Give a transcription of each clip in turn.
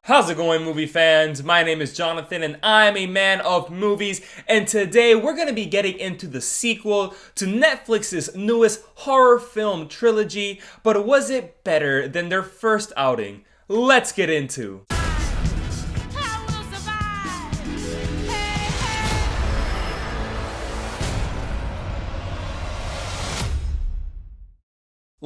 How's it going, movie fans? My name is Jonathan and I'm a man of movies, and today we're going to be getting into the sequel to Netflix's newest horror film trilogy, but was it better than their first outing? Let's get into.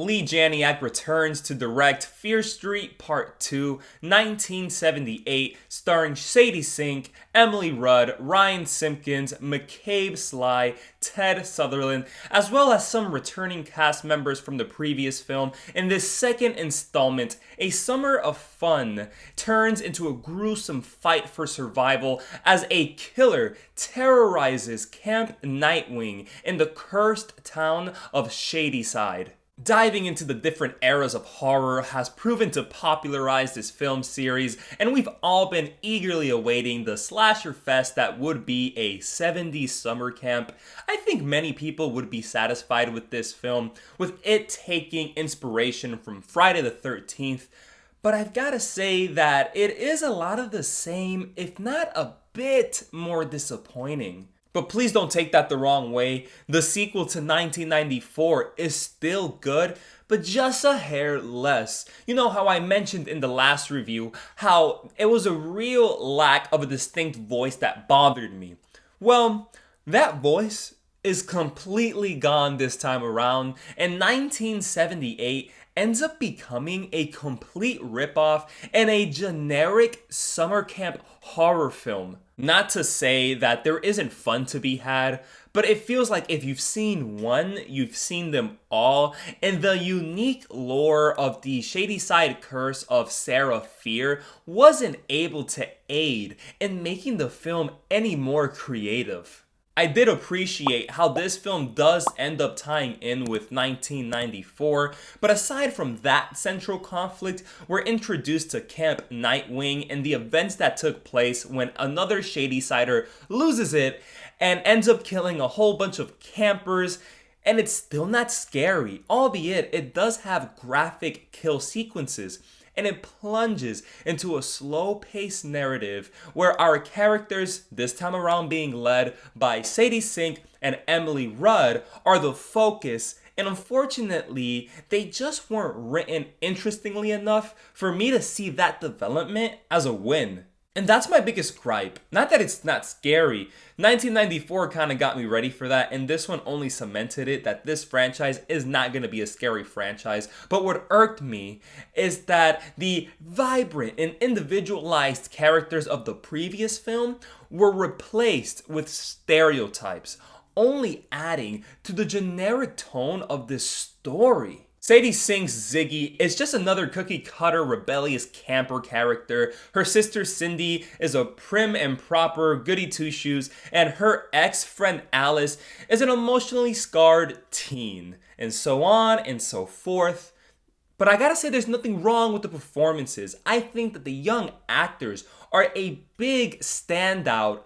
Leigh Janiak returns to direct Fear Street Part 2, 1978, starring Sadie Sink, Emily Rudd, Ryan Simpkins, McCabe, Slye, Ted Sutherland, as well as some returning cast members from the previous film. In this second installment, a summer of fun turns into a gruesome fight for survival as a killer terrorizes Camp Nightwing in the cursed town of Shadyside. Diving into the different eras of horror has proven to popularize this film series, and we've all been eagerly awaiting the slasher fest that would be a 70s summer camp. I think many people would be satisfied with this film, with it taking inspiration from Friday the 13th, but I've gotta say that it is a lot of the same, if not a bit more disappointing. But please don't take that the wrong way. The sequel to 1994 is still good, but just a hair less. You know how I mentioned in the last review how it was a real lack of a distinct voice that bothered me. Well, that voice is completely gone this time around, and 1978 ends up becoming a complete ripoff and a generic summer camp horror film. Not to say that there isn't fun to be had, but it feels like if you've seen one, you've seen them all, and the unique lore of the Shadyside curse of Sarah Fear wasn't able to aid in making the film any more creative. I did appreciate how this film does end up tying in with 1994, but aside from that central conflict, we're introduced to Camp Nightwing and the events that took place when another Shadysider loses it and ends up killing a whole bunch of campers. And it's still not scary, albeit it does have graphic kill sequences. And it plunges into a slow-paced narrative where our characters, this time around being led by Sadie Sink and Emily Rudd, are the focus, and unfortunately, they just weren't written interestingly enough for me to see that development as a win. And that's my biggest gripe. Not that it's not scary. 1994 kind of got me ready for that, and this one only cemented it that this franchise is not going to be a scary franchise. But what irked me is that the vibrant and individualized characters of the previous film were replaced with stereotypes, only adding to the generic tone of this story. Sadie Sink's Ziggy is just another cookie-cutter rebellious camper character. Her sister Cindy is a prim and proper goody-two-shoes, and her ex-friend Alice is an emotionally scarred teen, and so on and so forth. But I gotta say, there's nothing wrong with the performances. I think that the young actors are a big standout.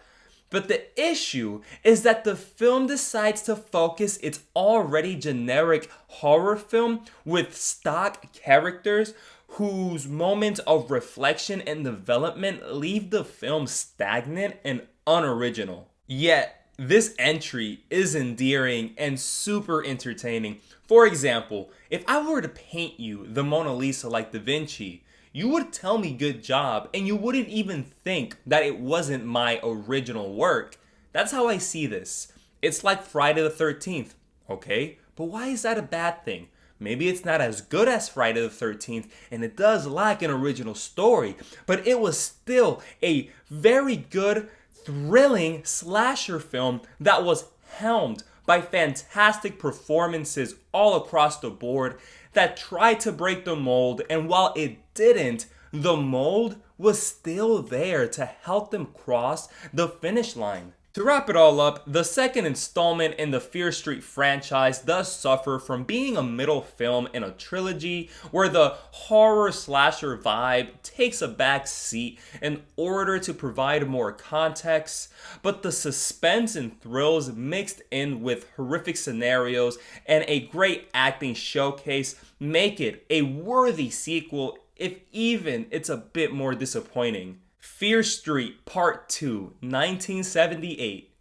But the issue is that the film decides to focus its already generic horror film with stock characters whose moments of reflection and development leave the film stagnant and unoriginal. Yet, this entry is endearing and super entertaining. For example, if I were to paint you the Mona Lisa like Da Vinci, you would tell me good job, and you wouldn't even think that it wasn't my original work. That's how I see this. It's like Friday the 13th, okay? But why is that a bad thing? Maybe it's not as good as Friday the 13th, and it does lack an original story, but it was still a very good, thrilling slasher film that was helmed by fantastic performances all across the board that tried to break the mold, and while it didn't, the mold was still there to help them cross the finish line. To wrap it all up, the second installment in the Fear Street franchise does suffer from being a middle film in a trilogy where the horror slasher vibe takes a back seat in order to provide more context, but the suspense and thrills mixed in with horrific scenarios and a great acting showcase make it a worthy sequel if even it's a bit more disappointing. Fear Street Part 2, 1978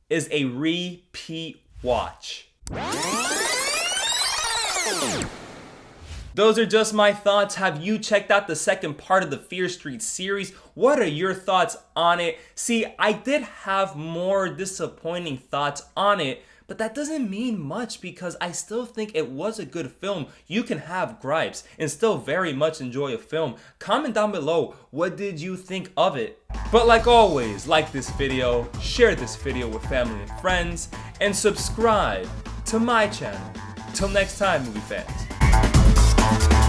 is a repeat watch. Those are just my thoughts. Have you checked out the second part of the Fear Street series? What are your thoughts on it? See, I did have more disappointing thoughts on it, but that doesn't mean much because I still think it was a good film. You can have gripes and still very much enjoy a film. Comment down below, what did you think of it? But like always, like this video, share this video with family and friends, and subscribe to my channel. Till next time, movie fans.